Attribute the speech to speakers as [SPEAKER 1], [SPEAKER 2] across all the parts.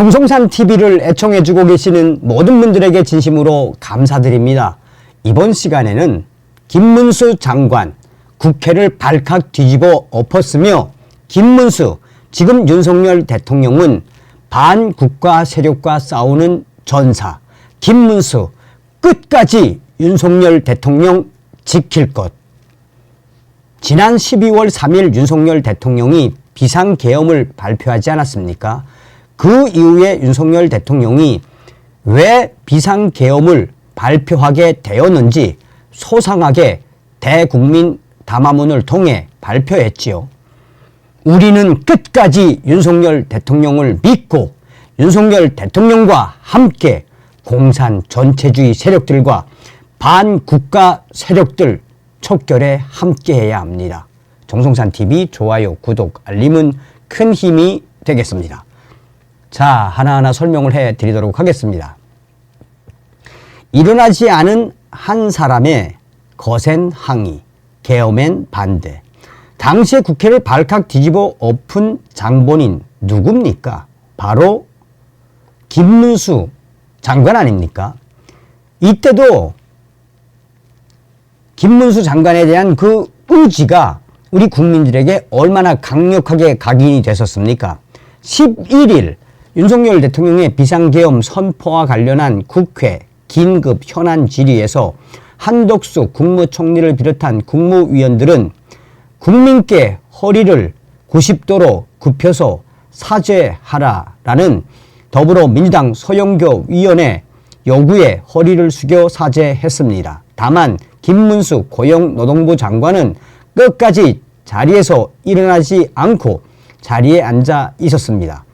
[SPEAKER 1] 정성산 TV를 애청해주고 계시는 모든 분들에게 진심으로 감사드립니다. 이번 시간에는 김문수 장관, 국회를 발칵 뒤집어 엎었으며 김문수, 지금 윤석열 대통령은 반국가 세력과 싸우는 전사, 김문수, 끝까지 윤석열 대통령 지킬 것. 지난 12월 3일 윤석열 대통령이 비상계엄을 발표하지 않았습니까? 그 이후에 윤석열 대통령이 왜 비상계엄을 발표하게 되었는지 소상하게 대국민 담화문을 통해 발표했지요. 우리는 끝까지 윤석열 대통령을 믿고 윤석열 대통령과 함께 공산 전체주의 세력들과 반국가 세력들 촉결에 함께해야 합니다. 정성산TV 좋아요, 구독, 알림은 큰 힘이 되겠습니다. 자, 하나하나 설명을 해드리도록 하겠습니다. 일어나지 않은 한 사람의 거센 항의, 계엄엔 반대. 당시에 국회를 발칵 뒤집어 엎은 장본인 누굽니까? 바로 김문수 장관 아닙니까? 이때도 김문수 장관에 대한 그 의지가 우리 국민들에게 얼마나 강력하게 각인이 됐었습니까? 11일 윤석열 대통령의 비상계엄 선포와 관련한 국회 긴급 현안 질의에서 한덕수 국무총리를 비롯한 국무위원들은 국민께 허리를 90도로 굽혀서 사죄하라라는 더불어민주당 서영교 위원의 요구에 허리를 숙여 사죄했습니다. 다만 김문수 고용노동부 장관은 끝까지 자리에서 일어나지 않고 자리에 앉아 있었습니다.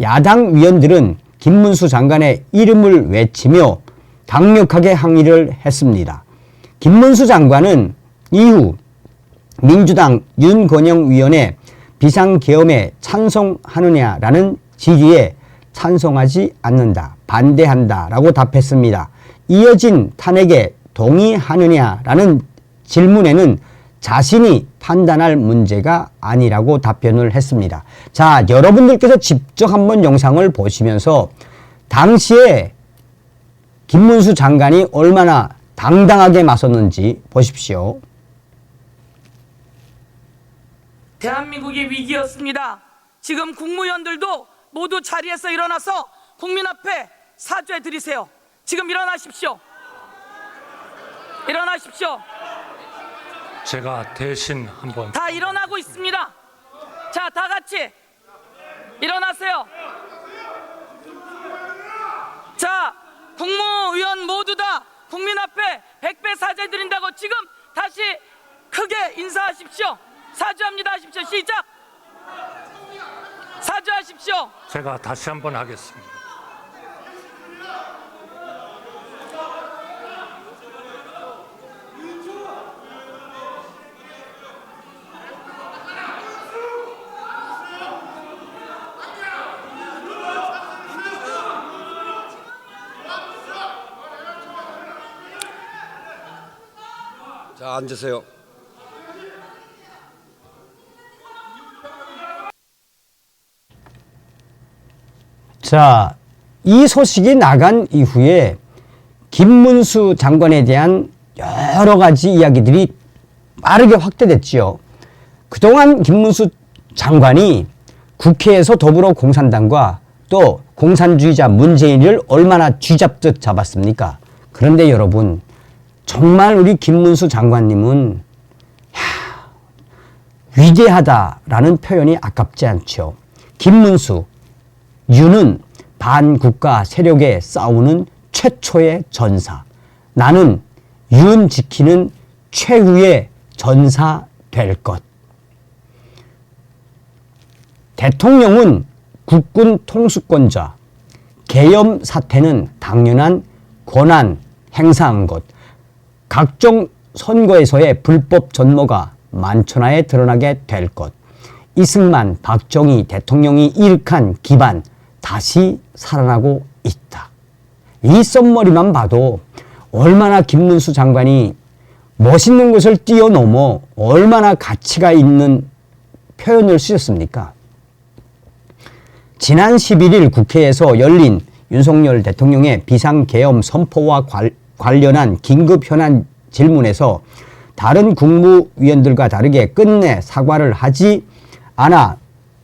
[SPEAKER 1] 야당 위원들은 김문수 장관의 이름을 외치며 강력하게 항의를 했습니다. 김문수 장관은 이후 민주당 윤건영 위원의 비상계엄에 찬성하느냐라는 질의에 찬성하지 않는다, 반대한다 라고 답했습니다. 이어진 탄핵에 동의하느냐라는 질문에는 자신이 판단할 문제가 아니라고 답변을 했습니다. 자, 여러분들께서 직접 한번 영상을 보시면서 당시에 김문수 장관이 얼마나 당당하게 맞섰는지 보십시오.
[SPEAKER 2] 대한민국이 위기였습니다. 지금 국무위원들도 모두 자리에서 일어나서 국민 앞에 사죄 드리세요. 지금 일어나십시오. 일어나십시오.
[SPEAKER 3] 제가 대신 한번
[SPEAKER 2] 다 일어나고 있습니다. 자, 다 같이 일어나세요. 자, 국무위원 모두 다 국민 앞에 100배 사죄 드린다고 지금 다시 크게 인사하십시오. 사죄합니다 하십시오. 시작. 사죄하십시오.
[SPEAKER 3] 제가 다시 한번 하겠습니다.
[SPEAKER 4] 자, 앉으세요.
[SPEAKER 1] 자, 이 소식이 나간 이후에 김문수 장관에 대한 여러 가지 이야기들이 빠르게 확대됐지요. 그동안 김문수 장관이 국회에서 더불어공산당과 또 공산주의자 문재인을 얼마나 쥐잡듯 잡았습니까? 그런데 여러분, 정말 우리 김문수 장관님은 위대하다라는 표현이 아깝지 않죠. 김문수, 윤은 반국가 세력에 싸우는 최초의 전사. 나는 윤 지키는 최후의 전사 될 것. 대통령은 국군 통수권자, 계엄 사태는 당연한 권한 행사한 것, 각종 선거에서의 불법 전모가 만천하에 드러나게 될 것, 이승만, 박정희 대통령이 일으킨 기반 다시 살아나고 있다. 이 썸머리만 봐도 얼마나 김문수 장관이 멋있는 것을 뛰어넘어 얼마나 가치가 있는 표현을 쓰셨습니까? 지난 11일 국회에서 열린 윤석열 대통령의 비상계엄 선포와 관련한 긴급 현안 질문에서 다른 국무위원들과 다르게 끝내 사과를 하지 않아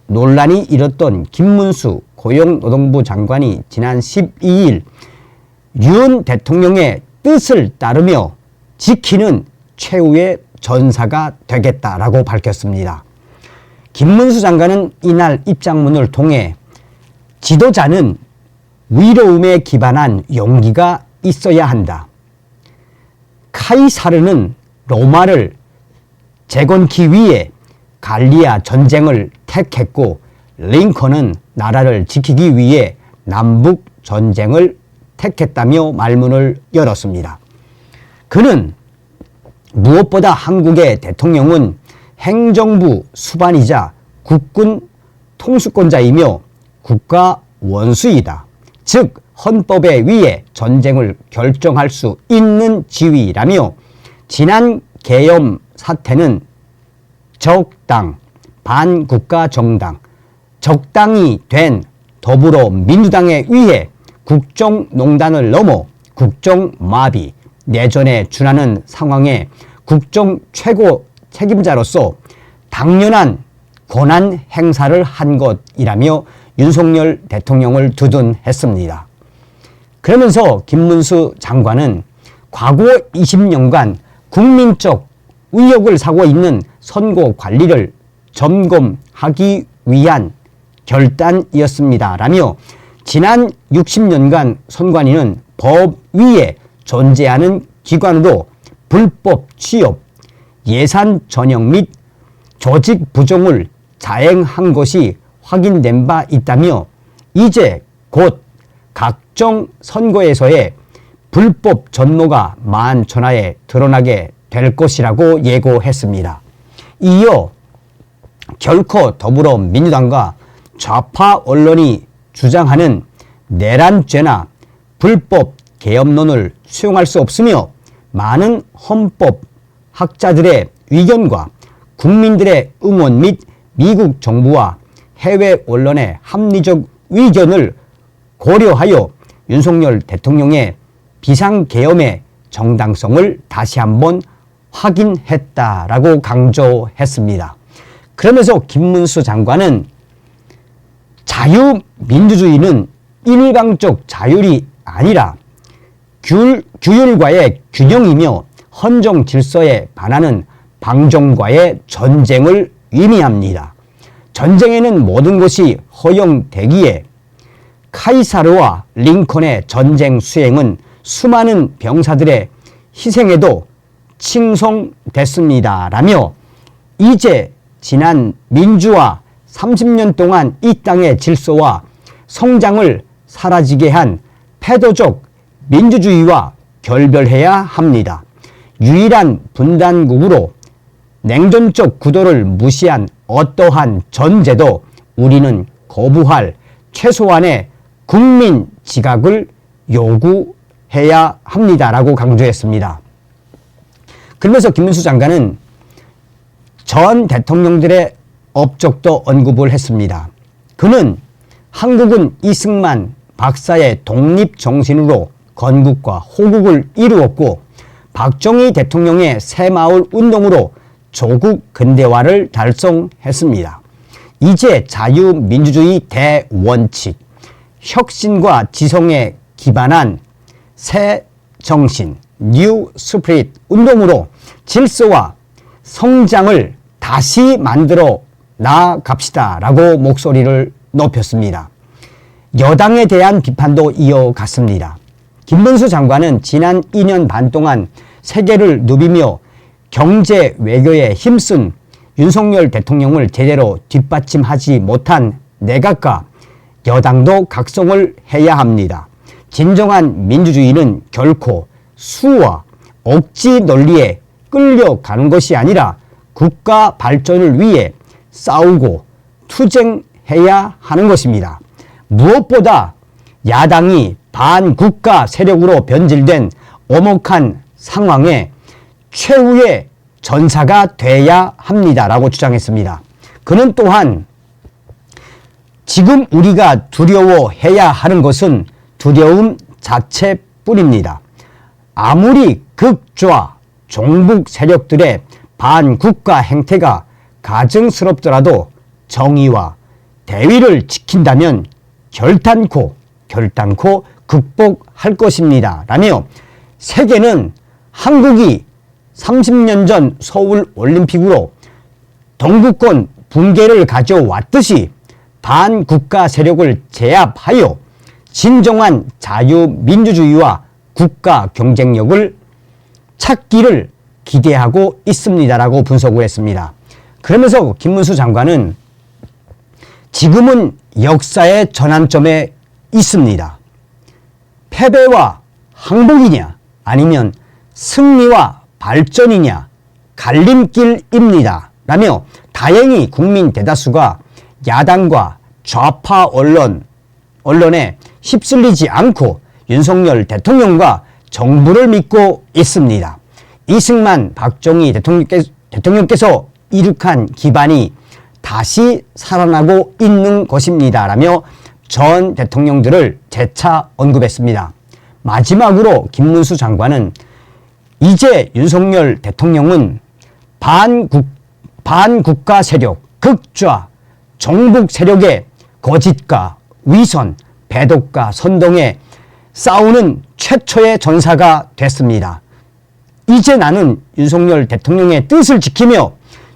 [SPEAKER 1] 논란이 일었던 김문수 고용노동부 장관이 지난 12일 윤 대통령의 뜻을 따르며 지키는 최후의 전사가 되겠다라고 밝혔습니다. 김문수 장관은 이날 입장문을 통해 지도자는 위로움에 기반한 용기가 있어야 한다. 카이사르는 로마를 재건기 위해 갈리아 전쟁을 택했고 링컨은 나라를 지키기 위해 남북 전쟁을 택했다며 말문을 열었습니다. 그는 무엇보다 한국의 대통령은 행정부 수반이자 국군 통수권자이며 국가 원수이다. 즉 헌법에 의해 전쟁을 결정할 수 있는 지위라며 지난 계엄 사태는 적당, 반국가 정당, 적당이 된 더불어민주당에 의해 국정농단을 넘어 국정마비, 내전에 준하는 상황에 국정 최고 책임자로서 당연한 권한 행사를 한 것이라며 윤석열 대통령을 두둔했습니다. 그러면서 김문수 장관은 과거 20년간 국민적 의혹을 사고 있는 선거 관리를 점검하기 위한 결단이었습니다라며 지난 60년간 선관위는 법 위에 존재하는 기관으로 불법 취업, 예산 전형 및 조직 부정을 자행한 것이 확인된 바 있다며 이제 곧 각종 선거에서의 불법 전모가 만천하에 드러나게 될 것이라고 예고했습니다. 이어 결코 더불어민주당과 좌파 언론이 주장하는 내란죄나 불법 계엄론을 수용할 수 없으며 많은 헌법학자들의 의견과 국민들의 응원 및 미국 정부와 해외 언론의 합리적 의견을 고려하여 윤석열 대통령의 비상계엄의 정당성을 다시 한번 확인했다라고 강조했습니다. 그러면서 김문수 장관은 자유민주주의는 일방적 자율이 아니라 규율과의 균형이며 헌정 질서에 반하는 방종과의 전쟁을 의미합니다. 전쟁에는 모든 것이 허용되기에 카이사르와 링컨의 전쟁 수행은 수많은 병사들의 희생에도 칭송됐습니다라며 이제 지난 민주화 30년 동안 이 땅의 질서와 성장을 사라지게 한 패도적 민주주의와 결별해야 합니다. 유일한 분단국으로 냉전적 구도를 무시한 어떠한 전제도 우리는 거부할 최소한의 국민 지각을 요구해야 합니다라고 강조했습니다. 그러면서 김문수 장관은 전 대통령들의 업적도 언급을 했습니다. 그는 한국은 이승만 박사의 독립정신으로 건국과 호국을 이루었고 박정희 대통령의 새마을 운동으로 조국 근대화를 달성했습니다. 이제 자유민주주의 대원칙, 혁신과 지성에 기반한 새 정신, 뉴 스피릿 운동으로 질서와 성장을 다시 만들어 나아갑시다라고 목소리를 높였습니다. 여당에 대한 비판도 이어갔습니다. 김문수 장관은 지난 2년 반 동안 세계를 누비며 경제 외교에 힘쓴 윤석열 대통령을 제대로 뒷받침하지 못한 내각과 여당도 각성을 해야 합니다. 진정한 민주주의는 결코 수와 억지 논리에 끌려가는 것이 아니라 국가 발전을 위해 싸우고 투쟁해야 하는 것입니다. 무엇보다 야당이 반국가 세력으로 변질된 엄혹한 상황에 최후의 전사가 돼야 합니다라고 주장했습니다. 그는 또한 지금 우리가 두려워해야 하는 것은 두려움 자체뿐입니다. 아무리 극좌 종북 세력들의 반국가 행태가 가증스럽더라도 정의와 대의를 지킨다면 결단코 극복할 것입니다. 라며 세계는 한국이 30년 전 서울 올림픽으로 동구권 붕괴를 가져왔듯이 반국가 세력을 제압하여 진정한 자유민주주의와 국가 경쟁력을 찾기를 기대하고 있습니다라고 분석을 했습니다. 그러면서 김문수 장관은 지금은 역사의 전환점에 있습니다. 패배와 항복이냐 아니면 승리와 발전이냐 갈림길입니다. 라며 다행히 국민 대다수가 야당과 좌파 언론에 휩쓸리지 않고 윤석열 대통령과 정부를 믿고 있습니다. 이승만 박정희 대통령께서 이룩한 기반이 다시 살아나고 있는 것입니다. 라며 전 대통령들을 재차 언급했습니다. 마지막으로 김문수 장관은 이제 윤석열 대통령은 반국가 세력, 극좌, 정북 세력의 거짓과 위선, 배독과 선동에 싸우는 최초의 전사가 됐습니다. 이제 나는 윤석열 대통령의 뜻을 지키며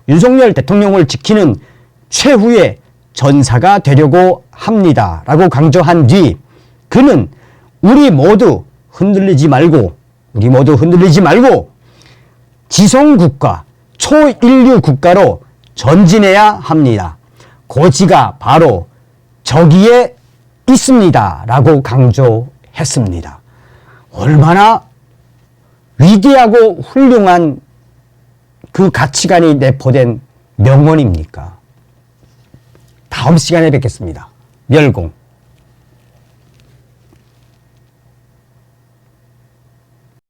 [SPEAKER 1] 윤석열 대통령을 지키는 최후의 전사가 되려고 합니다. 라고 강조한 뒤 그는 우리 모두 흔들리지 말고 지성국가, 초인류 국가로 전진해야 합니다. 고지가 바로 저기에 있습니다. 라고 강조했습니다. 얼마나 위대하고 훌륭한 그 가치관이 내포된 명언입니까? 다음 시간에 뵙겠습니다. 멸공.